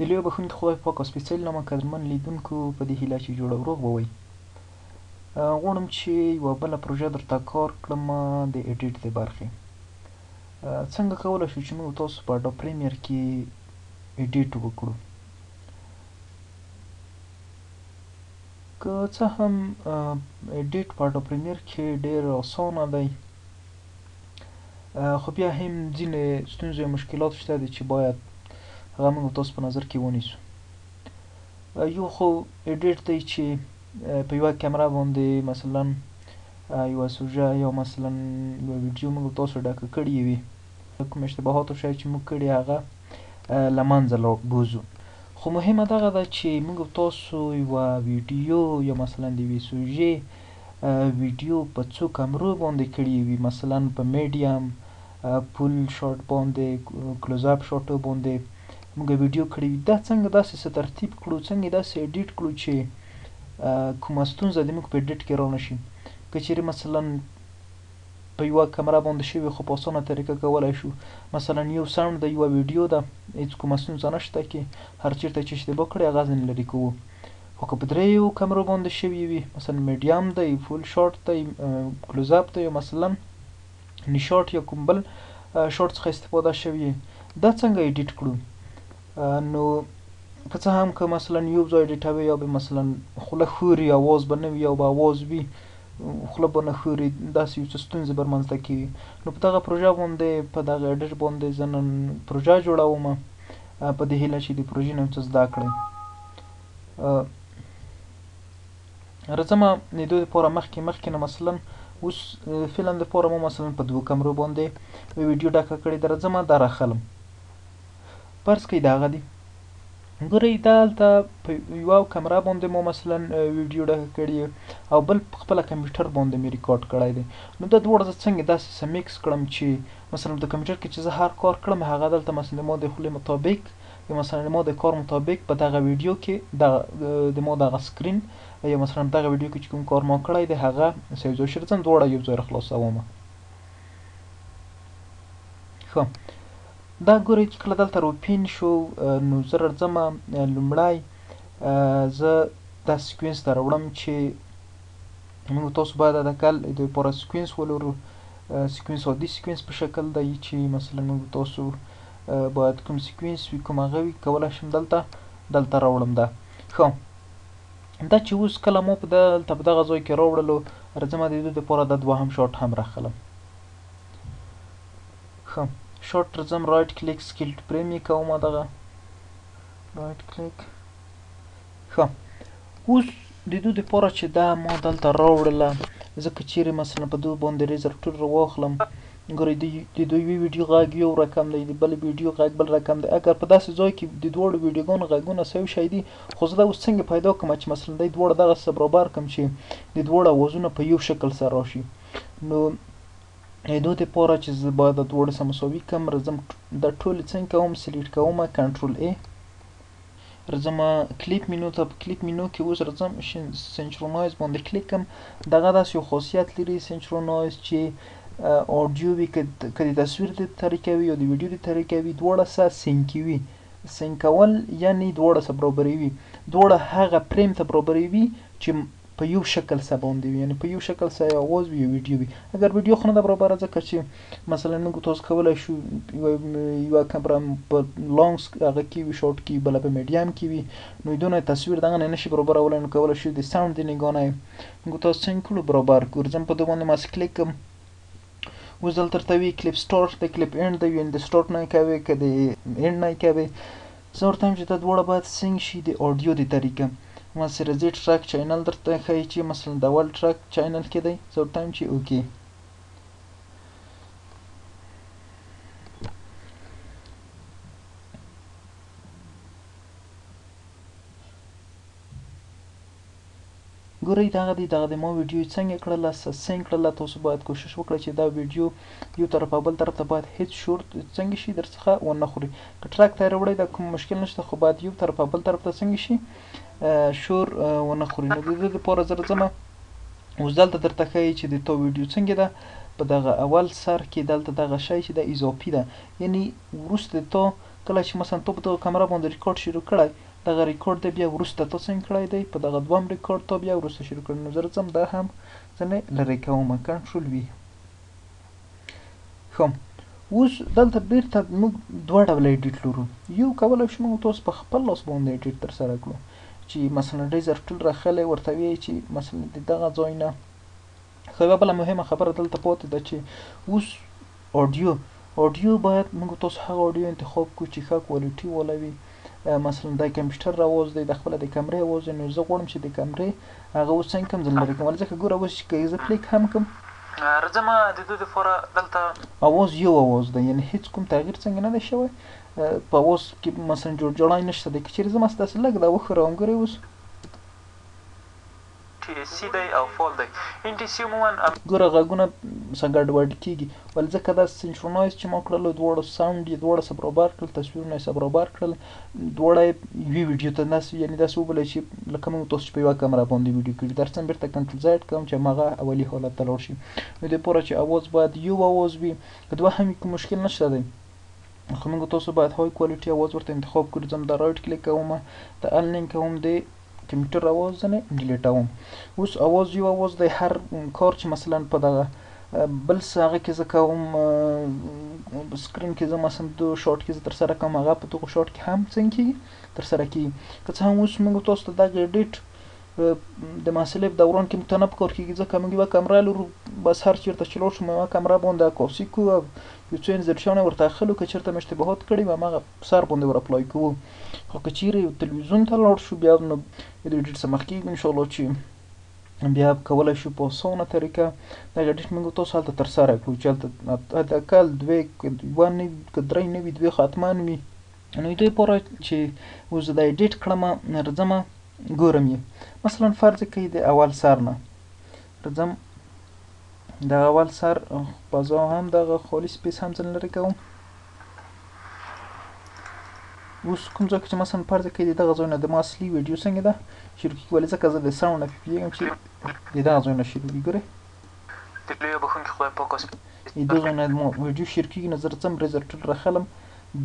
د لوی بخښونکي خدای پاک او سپېڅلي نامه قدرمن لیدونکو په دې هیله چې جوړ او روغ به وئ. غواړم چې یوه بله پروژه درته کار کړم د ايډيټ د برخې. څنګه کولی شو چې موږ تاسو په اډوب پريمير کې ايډيټ وکړو. که څه هم ايډيټ په اډوب پريمير کې ډېر آسانه دی، خو بیا هم ځینې ستونزې او مشکلات شته دي چې باید هغه موږ تاسو په نظر کې ونیسو. یو خو ايډيټ دی چې په یوه کیمره باندې مثلا یوه سوژه یا مثلا یوه ویډیو موږ تاسو ډکه کړې وي، کوم اشتباهات او شی چې موږ کړي هغه له منځه بوځو. خو مهمه دغه ده چې موږ تاسو یوه ویډیو یا مثلا د یوې سوژې ویډیو په څو کمرو باندې کړي وي، مثلا په میډیم، فول شاټ باندې، کلوز اپ شاټو باندې موږ ویډیو کړی وي. دا څنګه داسې څه ترتیب کړو، څنګه داسې ايډيټ کړو چې کومه ستونزه دې موږ په ايډيټ کې رانه شي. که چیرې مثلا په یوه کمره باندې شوي خو په اسانه طریقه کولی شو، مثلا یو ساوند د یوه ویډیو ده، هېڅ کومه ستونزه نشته کې هر چېرته چې اشتباه کړی هغه ځینې لرې کوو. خو که په دریو کمرو باندې شوي وي، مثلا میډیم دی، فول شاټ دی، کلوز اپ دی، یا مثلا نشاټ یا کوم بل شاټ څخه استفاده شوې، دا څنګه ايډيټ کړو. نو که څه هم که مثلا یو ځای ايډيټوي یا به مثلا خوله ښوري، اواز به نه وي، یا به اواز وي خوله به نه ښوري، داسې یو څه ستونزې به رامنځته کېږي. نو په دغه پروژه باندې، په دغه ايډيټ باندې زه نن پروژه جوړوم په دې هیله چې د پروژې نه څه زده کړئ. راځم د دوی دپاره مخکې نه مثلا اوس فلم دپاره ما مثلا په 2 کمرو باندې ویډیو ډکه کړې ده. راځم دا راخلم، فرض کړئ د هغه دی. ګورئ دلته په یوه کمره باندې ما مثلا ویډیو ډکه کړې او بل په خپله کمپیوټر باندې مې ریکارډ کړی دی. نو دا دواړه زه څنګه داسې څه میکس کړم چې مثلا د کمپیوټر کې چې زه هر کار کړم هغه دلته مثلا د ما د خولې مطابق یا مثلا د ما د کار مطابق په دغه ویډیو کې د ما دغه سکرین یا مثلا دغه ویډیو کې چې کوم کار ما کړی دی هغه یو ځای شي. راځم دواړه یو ځای راخلاصوم. ښه، دا ګورئ چې کله دلته روپین شو، نو زه راځم لومړی زه دا سیکوینس ته راوړم چې موږ تاسو باید حداقل د دپاره سیکوینس ولرو. سیکوینس عادي سیکوینس په شکل دی چې مثلا موږ تاسو باید کوم سیکوینس وي، کوم هغه وي، کولی شم دلته راوړم. دا ښه، دا چې اوس کله ما په دغه ځای کې راوړلو، راځم د دوی دپاره دا دوهم شاټ هم راخلم. ښه، شاټ راځم رایټ کلیک سکیل ټو فریم یې کوم، دغه رایټ کلیک. ښه، اوس د دوی دپاره چې دا ما دلته راوړله، زه که چیرې مثلا په دوی باندې ریزر ټول راواخلم، ګورئ د دوی ویډیو غږ یو رقم دی، د بل ویډیو غږ بل رقم دی. اگر په داسې ځای کې د دواړو ویډیوګانو غږونه سوي شی دي، خو زه دا اوس څنګه پیدا کړم چې مثلا دی دواړه دغسې برابر کړم چې د دواړو اوازونه په یو شکل سره راشي. نو د دوی دپاره چې زه باید دا دواړه سره مساوي کړم، راځم دا ټولې څنګه کوم، سلیکټ کوم، کنټرول A، راځم کلیپ مینو ته. په کلیپ مینو کې اوس راځم سنچرونایز باندې کلیک کړم. دغه داسې یو خاصیت لري سنچرونایز چې آډیو وي، که د تصویر د طریقه وي یا د ویډیو د طریقه وي، دواړه سره سینکي وي. سینک کول یعنې دواړه سره برابروي، دواړه هغه فریم ته برابروي چې په یو شکل سره باندې وي، یعنې په یو شکل سره یو اواز وي یا ویډیو وي. اگر ویډیو خو نه ده برابره، ځکه چې مثلا موږ تاسو کولی شو یوه کمره په لانګ هغه کې وي، شاټ کې، بله په میډیم کې وي، نو دونه تصویر دغه نه نشي برابرولی. نو کولی شو د ساوند د نګاه نه موږ تاسو څنګه کړو برابر کړو. راځم په دې باندې ماسې کلیک کړم. اوس دلته درته وي کلیپ سټارټ دی، کلیپ اینډ دی، یعنې د سټارټ نه یې کوې که د اینډ نه یې کوې. زه ورته وایم چې دا دواړه باید سینک شي د آډیو د طریقه. مثلا راځي ټرک چینل درته ښایي چې مثلا د اول ټرک چینل کې دی، زه ورته وایم چې اوکې. ګورئ دغه دی، دغه د ما ویډیو څنګه کړله، سینک کړله. تاسو باید کوشش وکړئ چې دا ویډیو یو طرف او بل طرف ته باید هیڅ شور څنګه شي درڅخه ونه خوري. که ټرک ته یې راوړئ دا کوم مشکل نشته، خو باید یو طرف او بل طرف ته څنګه شي شور ونه خوري. نو د دې دپاره زه راځم، اوس دلته درته ښایي چې د تا ویډیو څنګه ده. په دغه اول سر کې دلته دغه شی چې ده اضافي ده، یعنې وروسته د تا کله چې مثلا ته په دغه کامره باندې ریکارډ شروع کړی دغه ریکارډ دی بیا وروسته تا څنګه کړی دی په دغه دویم ریکارډ تا بیا وروسته شروع کړی نو زه راځم دا هم ځنې لرې کوم کنټرول وي ښه اوس دلته بیرته موږ دوه ډوله اډیټ لرو یو کولی شو موږ تاسو په خپل لاس باندې اډیټ ترسره کړو چې مثلا ریزر ټول راخلی ورته وایي چې مثلا د دغه ځای نه خو یوه بله مهمه خبره دلته پاتې ده چې اوس اډیو باید موږ تاسو هغه اډیو انتخاب کړو چې ښه کوالټي والا وي مثلا د کمپیوټر اواز دی د خپله د کمرې اواز دی نو زه غواړم چې د کمرې هغه اوس څنګه کوم ځل لرې کوم ځکه ګوره اوس چې که زه پلیک هم کوم راځم د دوی دپاره دلته اواز یو اواز دی یعنی هیڅ کوم تغییر څنګه نه دی شوی په اواز کې مثلا جوړجاړی نشته دی که چېرې زه مس داسې لږ دا وښوروم ګورئ اوس سی دی او فال دی ان ټي سي عموما ګوره غږونه مثلا ګډوډ کېږي ولې ځکه دا سینکرونایز چې ما کړل دواړه ساوند یې دواړه سره برابر کړل تصویرونه یې سره برابر کړل دواړه یې یوې ویډیو ته داسې یعنې داسې وبولئ چې لکه موږ تاسو چې په یوه کمره باندې ویډیو کړي درڅم بېرته کنټرول زیډ کوم چې هماغه اولي حالت ته لاړ شي نو دې پوره چې اواز باید یو اواز وي که دوه هم کوم مشکل نشته دی خو موږ تاسو باید های کوالټي اواز ورته انتخاب کړو ځم دا رایټ کلیک کوم د انلینک کوم دی کمپیوټر اواز نه ډیلیټوم اوس اواز یو اواز دی هر کار چې مثلا په دغه بل څه هغه کې زه کوم سکرین کې زه مثلا دو شارټ کې زه ترسره کوم هغه په دغه شارټ کې هم څنګه کېږي ترسره کېږي که څه هم اوس موږ تاسو ته دغه اډیټ د محصلې په دوران کې موږ ته نه پکار کېږي ځکه موږ یوه کمره لرو بس هر چېرته چې لاړ شو یوه کمره باندې عکاسي کوو او یو څو انزرشیانې ورته اخلو که چېرته مې اشتباهات کړي وي هماغه په سر باندې ور اپلای کوو خو که چیرې یو تلویزیون ته لاړ شو بیا نو د اډیټ څخه مخکې انشاءالله چې بیا کولی شو په اسانه طریقه دغه اډیټ موږ تاسو هلته ترسره کړو چې هلته حداقل دوې یوه نه وي که درې نه وي دوې ختما وي نو دې لپاره چې اوس زه دا اډیټ کړم راځم ګورم یې مثلا فرض کوي د اول سر نه راځم د اول سر بازا هم دغه خالي سپیس هم ځنې لرې کوم اوس کوم ځای کې چې مثلا فرض کوي د دغه ځای نه د ما اصلي ویډیو څنګه ده شروع کېږي ولې ځکه زه د ساوند نه پوهېږم چې د دغه ځای نه شروع کېږي ګورئ د لویه بخښونکي خدای پاک د دغه ځای نه ما ویډیو شروع کېږي نو زه راځم ریزر ټول راخلم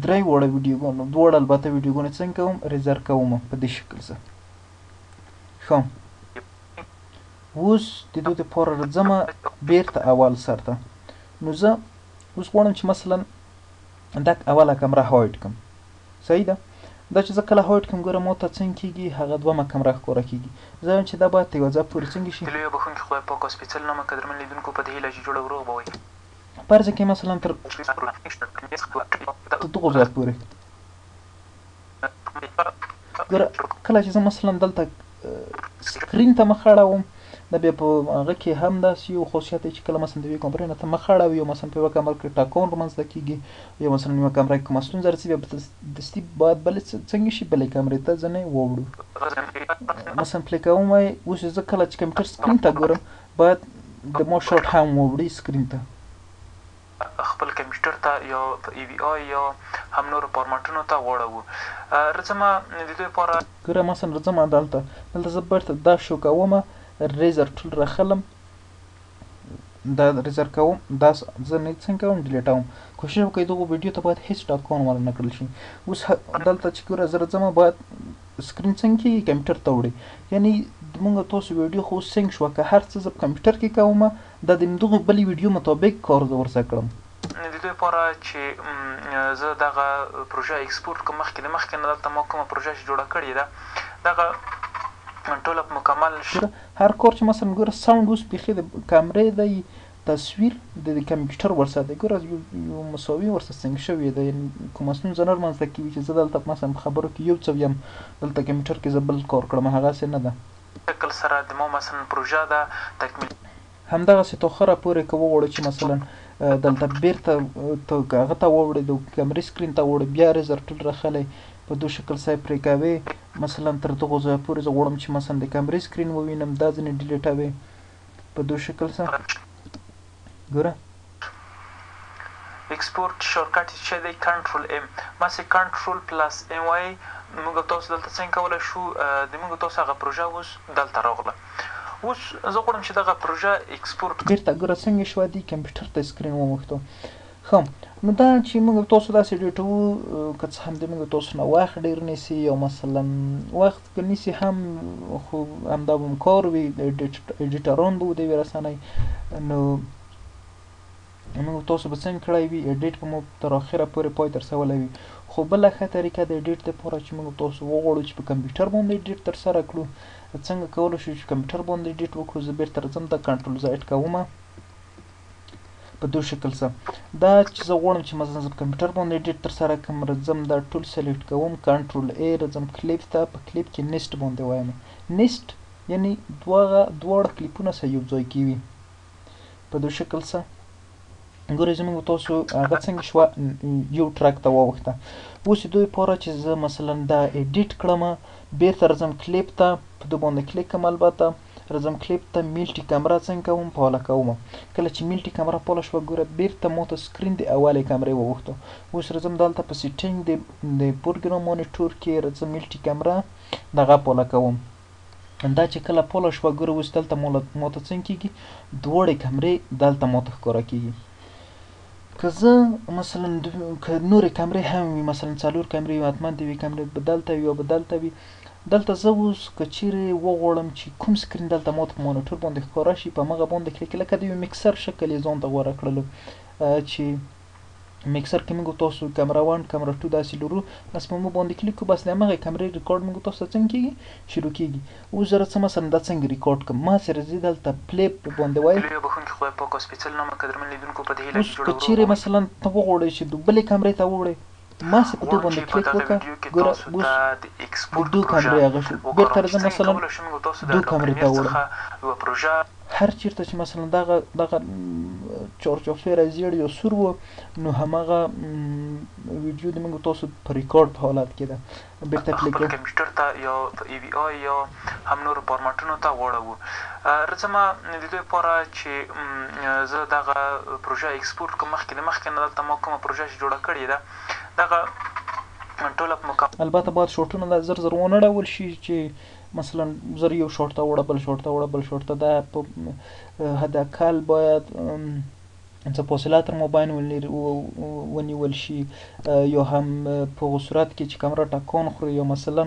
درې واړه ویډیوګانو دواړه البته ویډیوګانې څنګه کوم ریزر کوم په دې شکل سره ښه اوس د دوی دپاره راځم بېرته اول سر ته نو زه اوس غواړم چې مثلا دا اوله کمره هایډ کړم صحیح ده دا چې زه کله هایډ کړم ګوره ما ته څنګه کېږي هغه دومه کمره ښکاره کېږي زه وایم چې دا باید تر یوه ځای پورې څنګه شي د لویه بخښونکي خدای پاک او سپېڅل نامه قدرمن لیدونکو په دې هیله چې جوړه وروغ به وئ فرض کې مثلا تر دغه ځای پورې ګوره کله چې زه مثلا دلته سکرین ته مخ اړوم دا بیا په هغه کې هم داسې یو خاصیت دی چې کله مثلا د یوې کمرې نه ته مخ اړوي یا مثلا په یوه کمره کې ټاکان رامنځته کېږي یا مثلا یوه کمره کې کومه ستونزه رسي بیا دستي باید بلې څنګه شي بلې کمرې ته ځنې واوړو مثلا پلی کوم وایي اوس زه کله چې کمپیوټر سکرین ته ګورم باید د ما شاټ هم واوړي سکرین ته خپل کمپیوټر ته یا ای وی آی یا هم نورو فارمټونو ته واړوو راځم د دوی لپاره ګوره مثلا راځم دلته زه بیرته دا شو کوم ریزر ټول راخلم دا ریزر کوم دا زه نه څنګه کوم ډیلیټوم کوشش وکړئ دغه ویډیو ته باید هیڅ ټاکان ور نه کړل شي اوس دلته چې ګوره زه راځم باید سکرین څنګه کېږي کمپیوټر ته وړي یعنې موږ تاسو ویډیو خو څنګه شوه که هر څه زه په کمپیوټر کې کوم دا د دغه بلې ویډیو مطابق کار زه ورسره کړم د دوی لپاره چې زه دغه پروژه ایکسپورټ کوم مخکې نه دلته ما کومه پروژه چې جوړه کړې ده دغه ټوله مکمل هر کار چې مثلا ګوره ساوند اوس بیخي د کمرې دی تصویر د کمپیوټر ورسره دی ګوره یو مساوي ورسره څنګه شوې ده کومه ستونزه نه رامنځته کېږي چې زه دلته مثلا په خبرو کې یو څه ویم دلته کمپیوټر کې زه بل کار کړم هغسې نه ده شکل سره د ما مثلا پروژه ده تکمیل همدغسې تا خره پورې که وغواړو چې مثلا دلته بیرته هغه ته واوړې د کمرې سکرین ته واوړې بیا ریزر ټول راخلی په دو شکل سای پرې کوې مثلا تر دغو ځایه پورې زه غواړم چې مثلا د کمرې سکرین ووینم دا ځینې ډیلیټوې په دو شکل سره ګوره ایکسپورټ شارټکټ چې دی کنټرول ام ماسې کنټرول پلس ام وایي موږ تاسو دلته څنګه کولی شو د موږ تاسو هغه پروژه اوس دلته راغله اوس زه غواړم چې دغه پروژه ایکسپورټ بیرته ګوره څنګه شوه دي کمپیوټر ته سکرین وموښتو ښه نو دا چې موږ تاسو داسې اډیټوو که څه هم د موږ تاسو نه وخت ډېر نیسي یا مثلا وخت که نیسي هم خو همدا به م کار وي اډیټران به ودوي رسنۍ نو موږ تاسو به څنګه کړی وي اډیټ به مو تر اخره پورې پای ته رسولی وي خو بله ښه طریقه د اډیټ دپاره چې موږ تاسو وغواړو چې په کمپیوټر باندې اډیټ ترسره کړو څنګه کولی شو چې کمپیوټر باندې اډیټ وکړو زه بېرته راځم دا کنټرول زاید کومه په دو شکل سره دا چې زه غواړم چې مثلا زه په کمپیوټر باندې اډیټ ترسره کړم راځم دا ټول سلیکټ کوم کنټرول ای راځم کلیپ ته په کلیپ کې نیسټ باندې وایم نیسټ یعنی دواړه کلیپونه سره یو ځای کیوي په دو شکل سره ګورئ زموږ تاسو هغه څنګه شوه یو ټرک ته واوښته اوس د دوی لپاره چې زه مثلا دا اډیټ کړم بېرته راځم کلیپ ته په دو باندې کلیک کوم البته راځم کلیپ ته میلټي کامره څنګه کوم پاله کوم کله چې میلټي کامره پاله شوه ګوره بېرته ماته سکرین د اولې کامرې وغوښته اوس راځم دلته په سیټینګ د پروګرام مانیټور کې راځم میلټي کامره دغه پاله کوم دا چې کله پاله شوه ګوره اوس دلته ماته څنګه کېږي دواړې کامرې دلته ماته ښکاره کېږي که زه مثلا که نورې کامرې هم وي مثلا 4 کامرې وي حتما د یوې کامرې به دلته وي او به دلته وي دلته زه اوس که چیرې وغواړم چې کوم سکرین دلته ماته په مانیټور باندې ښکاره شي په همغه باندې کلیک لکه د یو مکسر شکل یې ځان ته غوره کړلو چې مکسر کې موږ تاسو کامره 1 کامره 2 داسې لرو بس په مو باندې کلیک کوو بس د همغې کامرې ریکارډ موږ تاسو ته څنګه کېږي شروع کېږي اوس زه راځم مثلا دا څنګه ریکارډ کړم ما سره زه دلته پلی باندې وایم اوس که چیرې مثلا ته وغواړئ چې د بلې کامرې ته ووړئ ما سه په دو باندې کلیک وکړه ګوره اوس د دو کامرې هغه شو بېرته راځم مثلا دو کامرې ته ووړم هر چیرته چې مثلا دغه چارچاپېره زیړ یا سور و نو همغه ویډیو د موږ تاسو په ریکارډ په حالت کې ده بېرته پلی کړئ کمپیوټر ته یا په ای وي آی یا هم نورو فارمټونو ته واړوو راځم د دوی لپاره چې زه دغه پروژه ایکسپورټ کوم مخکې نه دلته ما کومه پروژه چې جوړه کړې ده دغه ټوله په البته باید شورټونه دا زر ونه ډول شي چې مثلا زر یو شورټ ته وړه بل شورټ ته وړه بل شورټ ته دا په حداقل باید څه فاصله تر موبایل ونیول شي یا هم په هغه صورت کې چې کامره ټکان خوري یا مثلا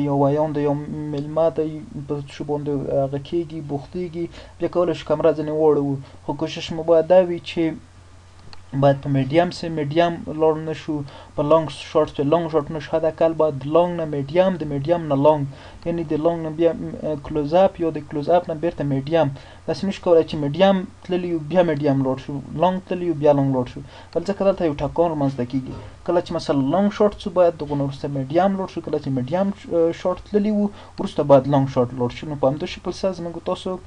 یا ویان د یو میلمه د په شو باندې هغه کېږي بوختېږي بیا کولی شو کامره ځینې واړوو خو کوشش مو باید دا وي چې باید په میډیم سه میډیم لاړ نه شو په لانګ شارټ چې لانګ شارټ نه شو حداقل باید د لانګ نه میډیم د میډیم نه لانګ یعنی د لانګ نه بیا کلوز اپ یا د کلوز اپ نه بیرته میډیم داسې نشو کولی چې میډیم تللی یو بیا میډیم لاړ شو لانګ تللی یو بیا لانګ لاړ شو بل ځکه دلته یو ټکان رامنځته کېږي کله چې مثلا لانګ شارټ شو باید دغه نه وروسته میډیم لاړ شو کله چې میډیم شارټ تللی وو وروسته باید لانګ شارټ لاړ شو نو په همدې شکل سره زموږ تاسو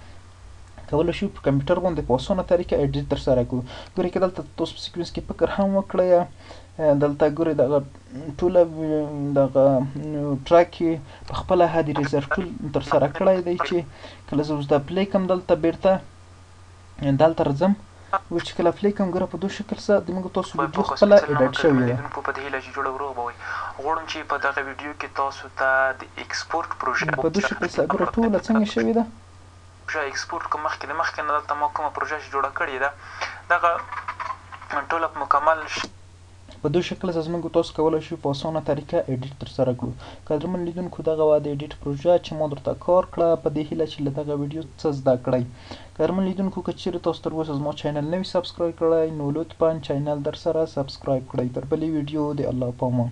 کولی شو په کمپیوټر باندې په اسانه طریقه اډیټ ترسره کړو ګورئ که دلته تاسو په سیکوینس کې فکر هم وکړئ دلته ګورئ دغه ټوله دغه ټرک کې په خپله هد اریزر ټول ترسره کړی دی چې کله زه اوس دا پلی کړم دلته بېرته دلته راځم اوس چې کله پلی کړم ګوره په دو شکل سره د موږ تاسو ویډیو خپله اډیټ شوې ده غواړم چې په دغه ویډیو کې تاسو ته د ایکسپورټ پروژه په دو شکل سره ګوره ټوله څنګه شوې ده پروژه ایکسپورټ کوم مخکې نه دلته ما کومه پروژه چې جوړه کړې ده دغه ټوله مکمل په دو شکل سره موږ تاسو کولی شو په اسانه طریقه اډیټ ترسره کړو قدرمن لیدونکو دغه وه د اډیټ پروژه چې ما درته کار کړه په دې هیله چې له دغه ویډیو څه زده کړئ قدرمن لیدونکو که چیرې تاسو تر اوسه زما چینل نه وي سبسکرایب کړی نو لطفا چینل در سره سبسکرایب کړئ تر بلې ویډیو د الله په امان